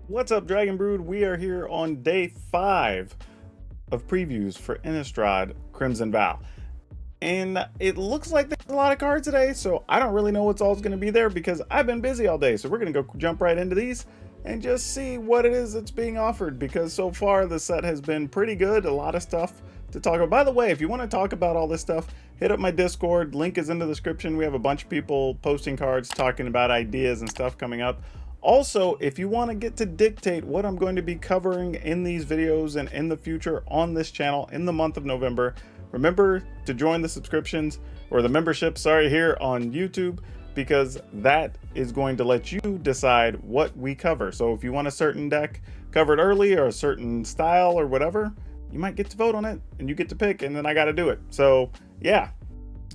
What's up, Dragon Brood? We are here on day 5 of previews for Innistrad Crimson Vow. And it looks like there's a lot of cards today, so I don't really know what's all going to be there because I've been busy all day. So we're going to go jump right into these and just see what it is that's being offered, because so far the set has been pretty good. A lot of stuff to talk about. By the way, if you want to talk about all this stuff, hit up my Discord. Link is in the description. We have a bunch of people posting cards, talking about ideas and stuff coming up. Also, if you want to get to dictate what I'm going to be covering in these videos and in the future on this channel in the month of November, remember to join the subscriptions, or the membership, sorry, here on YouTube, because that is going to let you decide what we cover. So if you want a certain deck covered early or a certain style or whatever, you might get to vote on it and you get to pick, and then I got to do it. So yeah,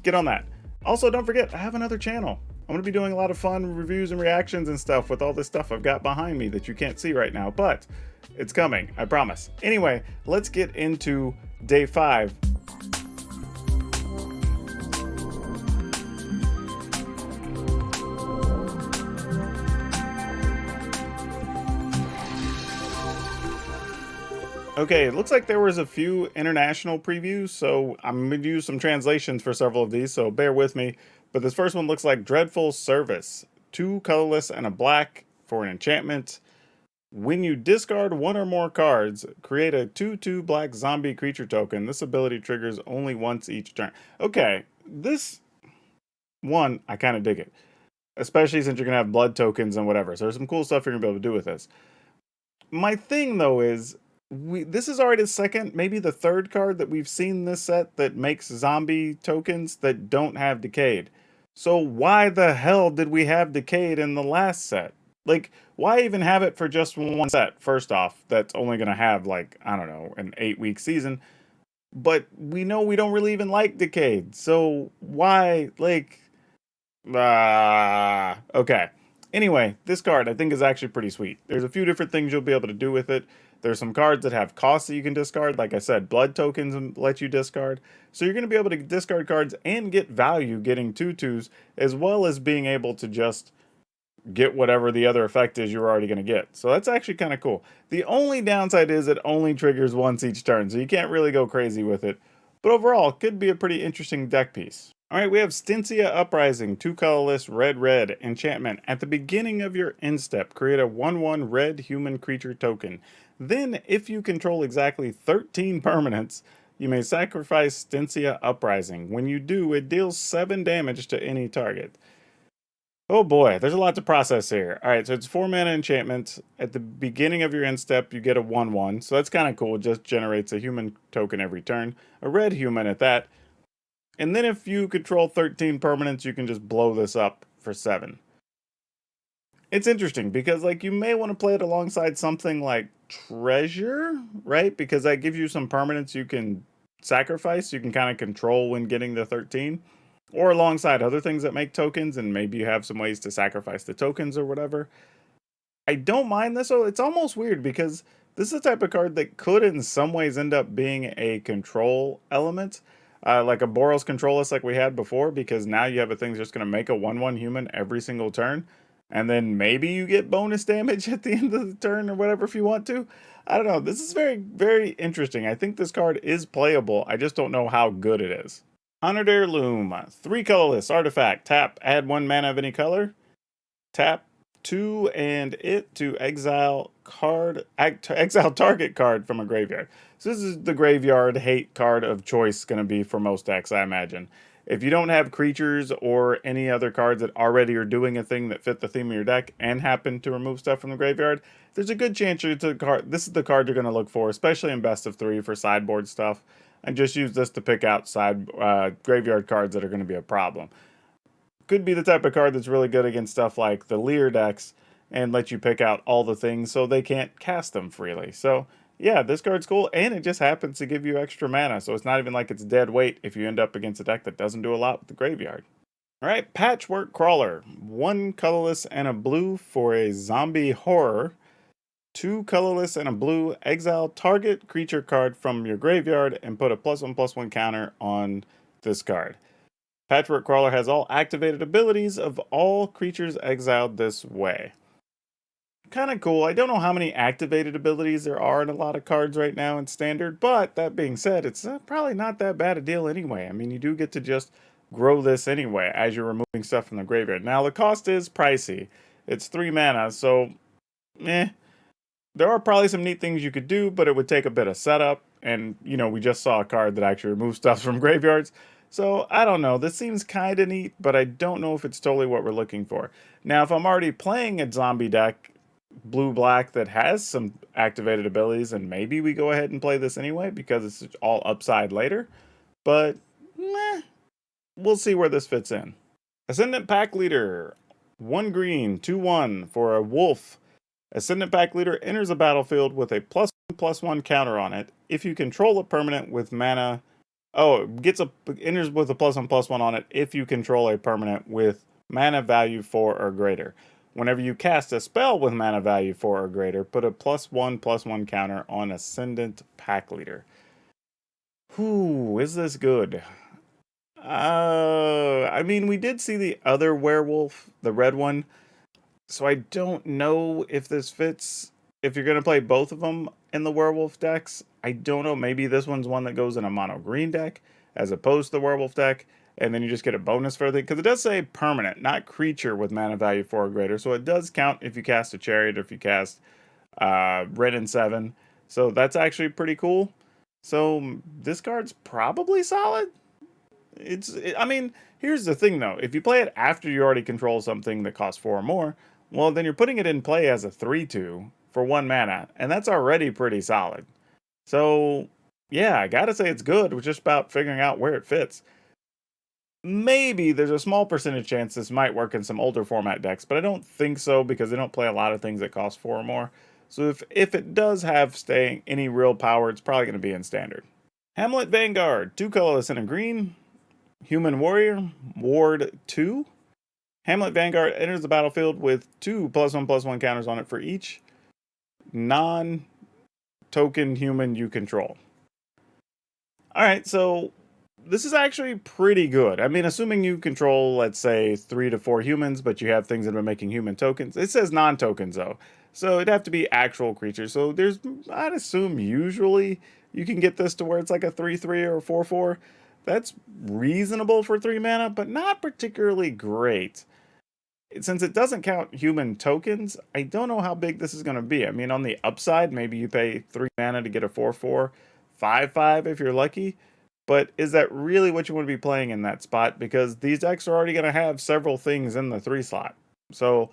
get on that. Also, don't forget, I have another channel. I'm going to be doing a lot of fun reviews and reactions and stuff with all this stuff I've got behind me that you can't see right now, but it's coming, I promise. Anyway, let's get into day 5. Okay, it looks like there was a few international previews, so I'm going to use some translations for several of these, so bear with me. But this first one looks like Dreadful Service. 2 colorless and a black for an enchantment. When you discard one or more cards, create a 2/2 black zombie creature token. This ability triggers only once each turn. Okay, this one, I kind of dig it. Especially since you're going to have blood tokens and whatever. So there's some cool stuff you're going to be able to do with this. My thing, though, is this is already the second, maybe the third card that we've seen this set that makes zombie tokens that don't have Decayed. So why the hell did we have Decayed in the last set? Like, why even have it for just one set, first off, that's only going to have, like, I don't know, an 8-week season? But we know we don't really even like Decayed, so why, like, okay. Anyway, this card I think is actually pretty sweet. There's a few different things you'll be able to do with it. There's some cards that have costs that you can discard. Like I said, blood tokens let you discard. So you're going to be able to discard cards and get value getting 2/2s, as well as being able to just get whatever the other effect is you're already going to get. So that's actually kind of cool. The only downside is it only triggers once each turn, so you can't really go crazy with it. But overall, it could be a pretty interesting deck piece. Alright, we have Encia Uprising, 2 colorless, red, enchantment. At the beginning of your end step, create a 1/1 red human creature token. Then, if you control exactly 13 permanents, you may sacrifice Encia Uprising. When you do, it deals 7 damage to any target. Oh boy, there's a lot to process here. Alright, so it's 4 mana enchantment. At the beginning of your end step, you get a 1/1, so that's kind of cool. It just generates a human token every turn. A red human at that. And then if you control 13 permanents, you can just blow this up for 7. It's interesting because, like, you may want to play it alongside something like Treasure, right? Because that gives you some permanents you can sacrifice. You can kind of control when getting the 13. Or alongside other things that make tokens, and maybe you have some ways to sacrifice the tokens or whatever. I don't mind this. It's almost weird because this is the type of card that could in some ways end up being a control element. Like a Boros Controlus like we had before, because now you have a thing that's just going to make a 1/1 human every single turn. And then maybe you get bonus damage at the end of the turn or whatever if you want to. I don't know. This is very, very interesting. I think this card is playable. I just don't know how good it is. Honored Heirloom. 3 colorless artifact. Tap. Add 1 mana of any color. Tap 2 and it to exile target card from a graveyard. So this is the graveyard hate card of choice going to be for most decks, I imagine. If you don't have creatures or any other cards that already are doing a thing that fit the theme of your deck and happen to remove stuff from the graveyard, there's a good chance this is the card you're going to look for, especially in best of 3 for sideboard stuff, and just use this to pick out graveyard cards that are going to be a problem. Could be the type of card that's really good against stuff like the Lear decks and let you pick out all the things so they can't cast them freely. So yeah, this card's cool, and it just happens to give you extra mana, so it's not even like it's dead weight if you end up against a deck that doesn't do a lot with the graveyard. Alright, Patchwork Crawler. 1 colorless and a blue for a zombie horror. 2 colorless and a blue, exile target creature card from your graveyard and put a +1/+1 counter on this card. Patchwork Crawler has all activated abilities of all creatures exiled this way. kind of cool. I don't know how many activated abilities there are in a lot of cards right now in Standard, but that being said, it's probably not that bad a deal anyway. I mean, you do get to just grow this anyway as you're removing stuff from the graveyard. Now, the cost is pricey. It's 3 mana, so eh. There are probably some neat things you could do, but it would take a bit of setup. And, you know, we just saw a card that actually removes stuff from graveyards. So, I don't know. This seems kind of neat, but I don't know if it's totally what we're looking for. Now, if I'm already playing a zombie deck, blue-black, that has some activated abilities, and maybe we go ahead and play this anyway because it's all upside later. But, meh, we'll see where this fits in. Ascendant Pack Leader. 1 green, 2/1 for a wolf. Ascendant Pack Leader enters the battlefield with a +1/+1 counter on it. If you control a permanent with mana, enters with a +1/+1 on it if you control a permanent with mana value 4 or greater. Whenever you cast a spell with mana value 4 or greater, put a +1/+1 counter on Ascendant Pack Leader. Whew, is this good? I mean, we did see the other werewolf, the red one. So I don't know if this fits. If you're going to play both of them in the werewolf decks, I don't know. Maybe this one's one that goes in a mono green deck as opposed to the werewolf deck. And then you just get a bonus for it. Because it does say permanent, not creature with mana value 4 or greater. So it does count if you cast a chariot or if you cast Red and 7. So that's actually pretty cool. So this card's probably solid. I mean, here's the thing though. If you play it after you already control something that costs 4 or more, well, then you're putting it in play as a 3/2 for 1 mana, and that's already pretty solid. So, yeah, I gotta say it's good. We're just about figuring out where it fits. Maybe there's a small percentage chance this might work in some older format decks, but I don't think so because they don't play a lot of things that cost 4 or more. So if it does have any real power, it's probably going to be in Standard. Hamlet Vanguard, 2 colorless and a green. Human Warrior, Ward 2. Hamlet Vanguard enters the battlefield with 2 +1/+1 counters on it for each non-token human you control. Alright, so this is actually pretty good. I mean, assuming you control, let's say, 3 to 4 humans, but you have things that are making human tokens. It says non-tokens, though. So it'd have to be actual creatures. So I'd assume usually you can get this to where it's like a 3/3 or a 4/4. That's reasonable for 3 mana, but not particularly great. Since it doesn't count human tokens, I don't know how big this is going to be. I mean, on the upside, maybe you pay 3 mana to get a 4/4, 5/5 if you're lucky. But is that really what you want to be playing in that spot? Because these decks are already going to have several things in the 3 slot. So,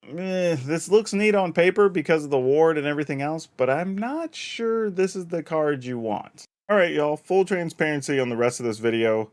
this looks neat on paper because of the ward and everything else, but I'm not sure this is the card you want. Alright, y'all, full transparency on the rest of this video.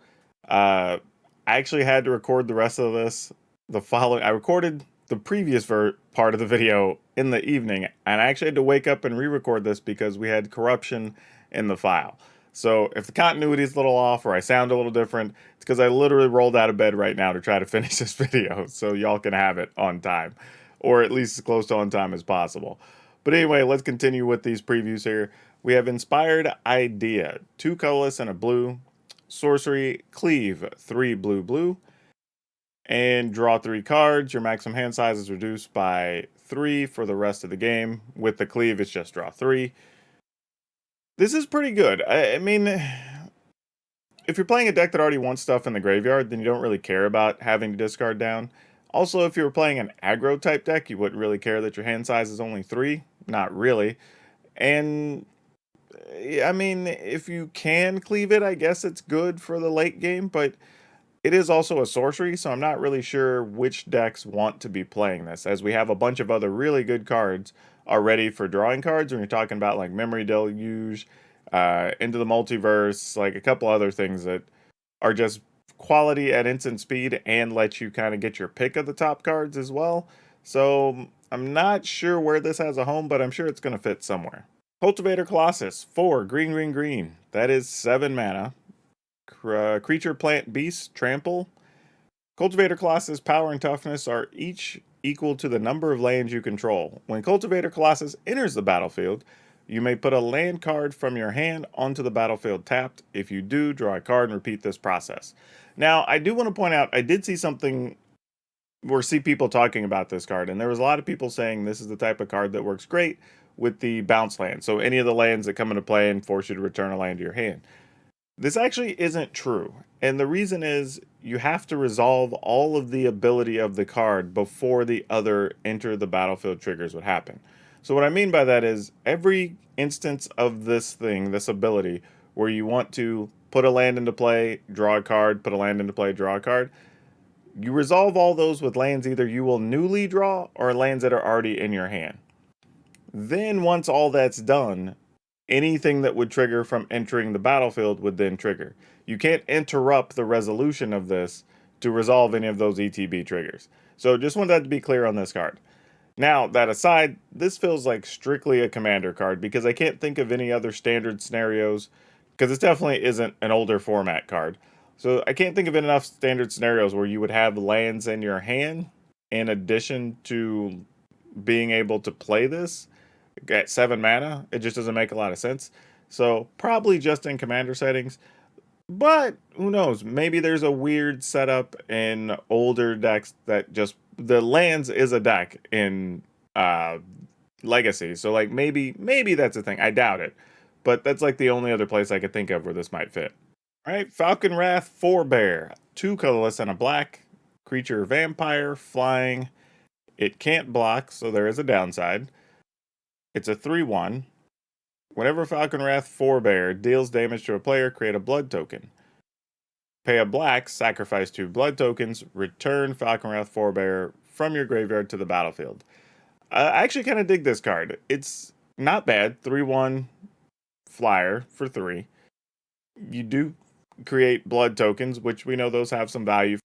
I actually had to record the rest of this I recorded the previous part of the video in the evening, and I actually had to wake up and re-record this because we had corruption in the file. So if the continuity is a little off or I sound a little different, it's because I literally rolled out of bed right now to try to finish this video so y'all can have it on time, or at least as close to on time as possible. But anyway, let's continue with these previews here. We have Inspired Idea, 2 colorless and a blue. Sorcery, Cleave, 3 blue, and draw 3 cards. Your maximum hand size is reduced by 3 for the rest of the game. With the Cleave, it's just draw 3. This is pretty good. I mean, if you're playing a deck that already wants stuff in the graveyard, then you don't really care about having to discard down. Also, if you were playing an aggro type deck, you wouldn't really care that your hand size is only 3. Not really. And I mean, if you can cleave it, I guess it's good for the late game, but it is also a sorcery, so I'm not really sure which decks want to be playing this, as we have a bunch of other really good cards already for drawing cards when you're talking about like Memory Deluge, Into the Multiverse, like a couple other things that are just quality at instant speed and let you kind of get your pick of the top cards as well. So I'm not sure where this has a home, but I'm sure it's going to fit somewhere. Cultivator Colossus, 4 green. That is 7 mana. Creature, plant, beast, trample. Cultivator Colossus power and toughness are each equal to the number of lands you control. When Cultivator Colossus enters the battlefield, you may put a land card from your hand onto the battlefield tapped. If you do, draw a card and repeat this process. Now, I do want to point out, I did see something or see people talking about this card, and there was a lot of people saying this is the type of card that works great with the bounce land. So any of the lands that come into play and force you to return a land to your hand. This actually isn't true. And the reason is you have to resolve all of the ability of the card before the other enter the battlefield triggers would happen. So what I mean by that is every instance of this thing, this ability, where you want to put a land into play, draw a card, put a land into play, draw a card, you resolve all those with lands either you will newly draw or lands that are already in your hand. Then once all that's done, anything that would trigger from entering the battlefield would then trigger. You can't interrupt the resolution of this to resolve any of those ETB triggers. So just want that to be clear on this card. Now, that aside, this feels like strictly a commander card because I can't think of any other standard scenarios, because it definitely isn't an older format card. So I can't think of enough standard scenarios where you would have lands in your hand in addition to being able to play this at 7 mana. It just doesn't make a lot of sense. So probably just in commander settings. But who knows? Maybe there's a weird setup in older decks that just the lands is a deck in Legacy. So like maybe that's a thing. I doubt it. But that's like the only other place I could think of where this might fit. All right, Falcon Wrath 4-bear, 2 colorless and a black creature vampire flying. It can't block, so there is a downside. It's a 3/1. Whenever Falcon Wrath 4-bear deals damage to a player, create a blood token. Pay a black, sacrifice 2 blood tokens, return Falcon Wrath 4-bear from your graveyard to the battlefield. I actually kind of dig this card. It's not bad. 3/1 flyer for 3. You do create blood tokens, which we know those have some value.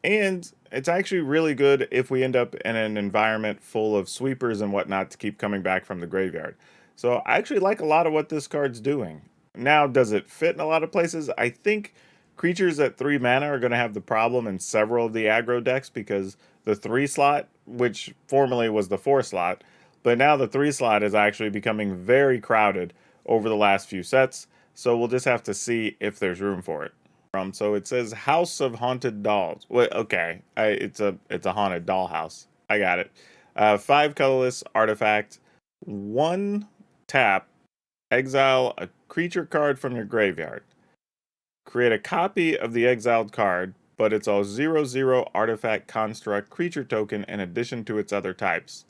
And it's actually really good if we end up in an environment full of sweepers and whatnot to keep coming back from the graveyard. So I actually like a lot of what this card's doing. Now, does it fit in a lot of places? I think creatures at 3 mana are going to have the problem in several of the aggro decks because the 3 slot, which formerly was the 4 slot, but now the 3 slot is actually becoming very crowded over the last few sets. So we'll just have to see if there's room for it. So it says House of Haunted Dolls. Well, okay, it's a haunted dollhouse. I got it. 5 colorless artifact, 1 tap, exile a creature card from your graveyard. Create a copy of the exiled card, but it's a 0/0 artifact construct creature token in addition to its other types.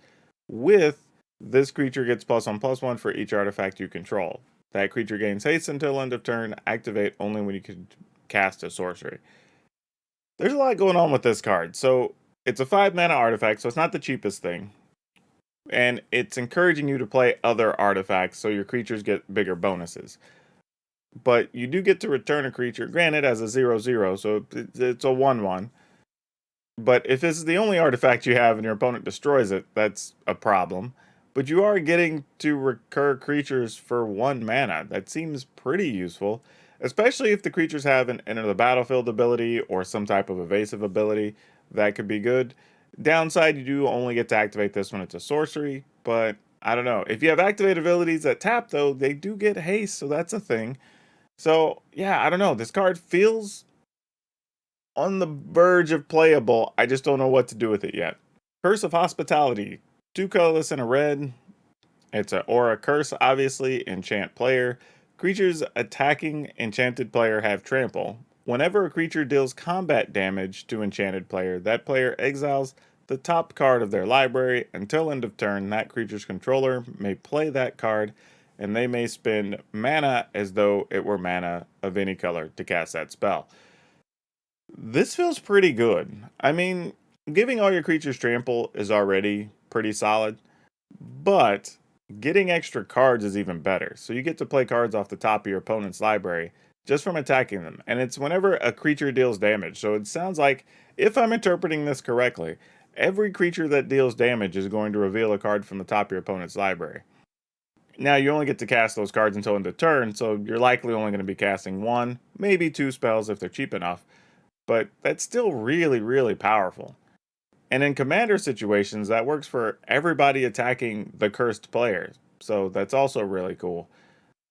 With this creature gets +1/+1 for each artifact you control. That creature gains haste until end of turn. Activate only when you can cast a sorcery. There's a lot going on with this card. So it's a 5 mana artifact, so it's not the cheapest thing. And it's encouraging you to play other artifacts so your creatures get bigger bonuses. But you do get to return a creature, granted as a 0/0, so it's a 1/1. But if this is the only artifact you have and your opponent destroys it, that's a problem. But you are getting to recur creatures for 1 mana. That seems pretty useful, especially if the creatures have an enter the battlefield ability or some type of evasive ability. That could be good. Downside, you do only get to activate this when it's a sorcery, but I don't know. If you have activate abilities that tap, though, they do get haste, so that's a thing. So, yeah, I don't know. This card feels on the verge of playable. I just don't know what to do with it yet. Curse of Hospitality. 2 colorless and a red. It's an aura curse, obviously. Enchant player. Creatures attacking enchanted player have trample. Whenever a creature deals combat damage to enchanted player, that player exiles the top card of their library. Until end of turn, that creature's controller may play that card, and they may spend mana as though it were mana of any color to cast that spell. This feels pretty good. I mean, giving all your creatures trample is already pretty solid, but getting extra cards is even better. So you get to play cards off the top of your opponent's library just from attacking them. And it's whenever a creature deals damage. So it sounds like, if I'm interpreting this correctly, every creature that deals damage is going to reveal a card from the top of your opponent's library. Now, you only get to cast those cards until end of turn, so you're likely only going to be casting 1, maybe 2 spells if they're cheap enough. But that's still really, really powerful. And in commander situations, that works for everybody attacking the cursed players. So that's also really cool.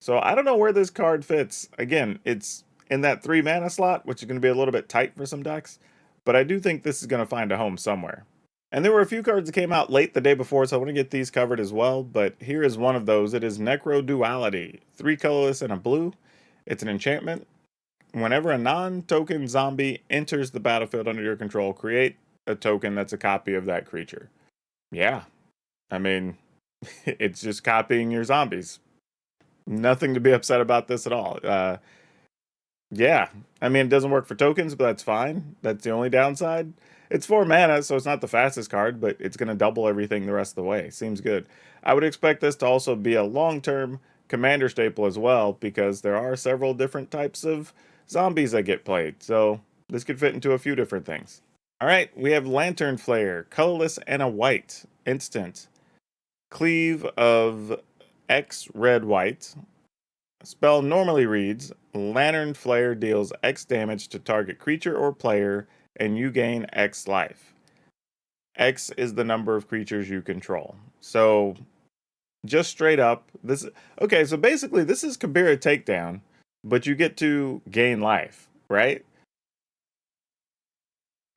So I don't know where this card fits. Again, it's in that 3 mana slot, which is going to be a little bit tight for some decks. but I do think this is going to find a home somewhere. And there were a few cards that came out late the day before, so I want to get these covered as well, but here is one of those. It is Necro Duality, 3 colorless and a blue. It's an enchantment. Whenever a non-token zombie enters the battlefield under your control, create a token that's a copy of that creature. Yeah, I mean, it's just copying your zombies. Nothing to be upset about this at all. Yeah, I mean, it doesn't work for tokens, but that's fine. That's the only downside. It's 4 mana, so it's not the fastest card, but it's going to double everything the rest of the way. Seems good. I would expect this to also be a long-term commander staple as well, because there are several different types of zombies that get played, so this could fit into a few different things. All right, we have Lanternflare, colorless and a white, instant. Cleave of X red-white. Spell normally reads, Lanternflare deals X damage to target creature or player, and you gain X life. X is the number of creatures you control. So, just straight up, this... Okay, so basically this is Kabira Takedown, but you get to gain life, right?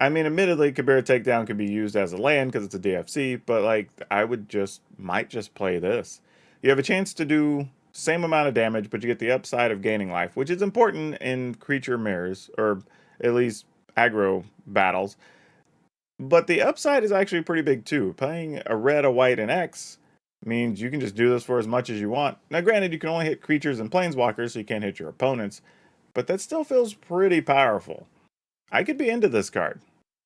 I mean, admittedly, Kabira Takedown can be used as a land because it's a DFC, but like, I might just play this. You have a chance to do same amount of damage, but you get the upside of gaining life, which is important in creature mirrors, or at least aggro battles. But the upside is actually pretty big too. Playing a red, a white, and X means you can just do this for as much as you want. Now, granted, you can only hit creatures and planeswalkers, so you can't hit your opponents, but that still feels pretty powerful. I could be into this card.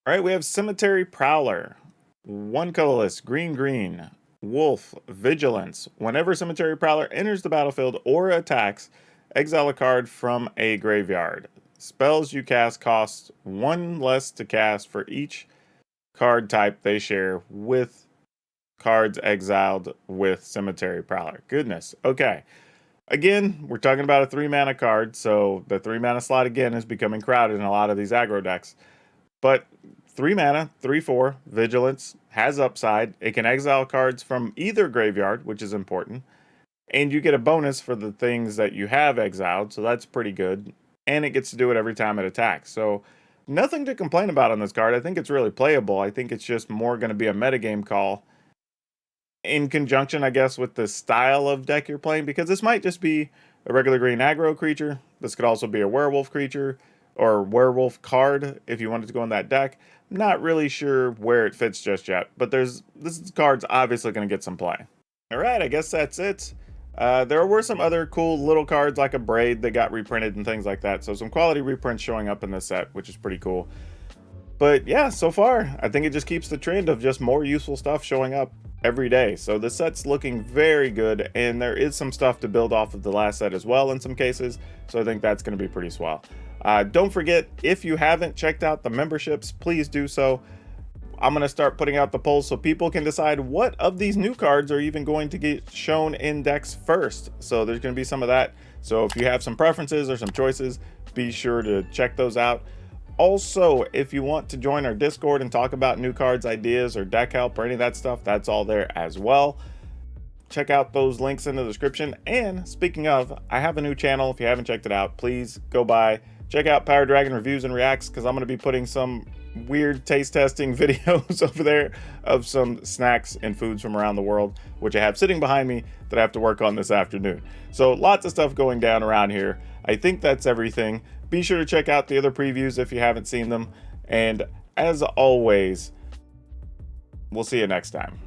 All right, we have Cemetery Prowler. 1 colorless, green, wolf, vigilance. Whenever Cemetery Prowler enters the battlefield or attacks, exile a card from a graveyard. Spells you cast cost 1 less to cast for each card type they share with cards exiled with Cemetery Prowler. Goodness. Okay. Again, we're talking about a 3 mana card, so the 3 mana slot again is becoming crowded in a lot of these aggro decks. But 3 mana, 3/4, vigilance, has upside. It can exile cards from either graveyard, which is important. And you get a bonus for the things that you have exiled, so that's pretty good. And it gets to do it every time it attacks. So nothing to complain about on this card. I think it's really playable. I think it's just more going to be a metagame call in conjunction, I guess, with the style of deck you're playing, because this might just be a regular green aggro creature. This could also be a werewolf creature or werewolf card if you wanted to go in that deck. Not really sure where it fits just yet, but this card's obviously going to get some play. All right, I guess that's it. There were some other cool little cards like a Braid that got reprinted and things like that. So some quality reprints showing up in this set, which is pretty cool. But yeah, so far, I think it just keeps the trend of just more useful stuff showing up every day. So the set's looking very good, and there is some stuff to build off of the last set as well in some cases. So I think that's going to be pretty swell. Don't forget, if you haven't checked out the memberships, please do so. I'm going to start putting out the polls so people can decide what of these new cards are even going to get shown in decks first. So there's going to be some of that. So if you have some preferences or some choices, be sure to check those out. Also, if you want to join our Discord and talk about new cards, ideas, or deck help, or any of that stuff, that's all there as well. Check out those links in the description. And speaking of, I have a new channel. If you haven't checked it out, please go by. Check out PowrDragn Reviews and Reacts, because I'm going to be putting some weird taste testing videos over there of some snacks and foods from around the world, which I have sitting behind me that I have to work on this afternoon. So lots of stuff going down around here. I think that's everything. Be sure to check out the other previews if you haven't seen them. And as always, we'll see you next time.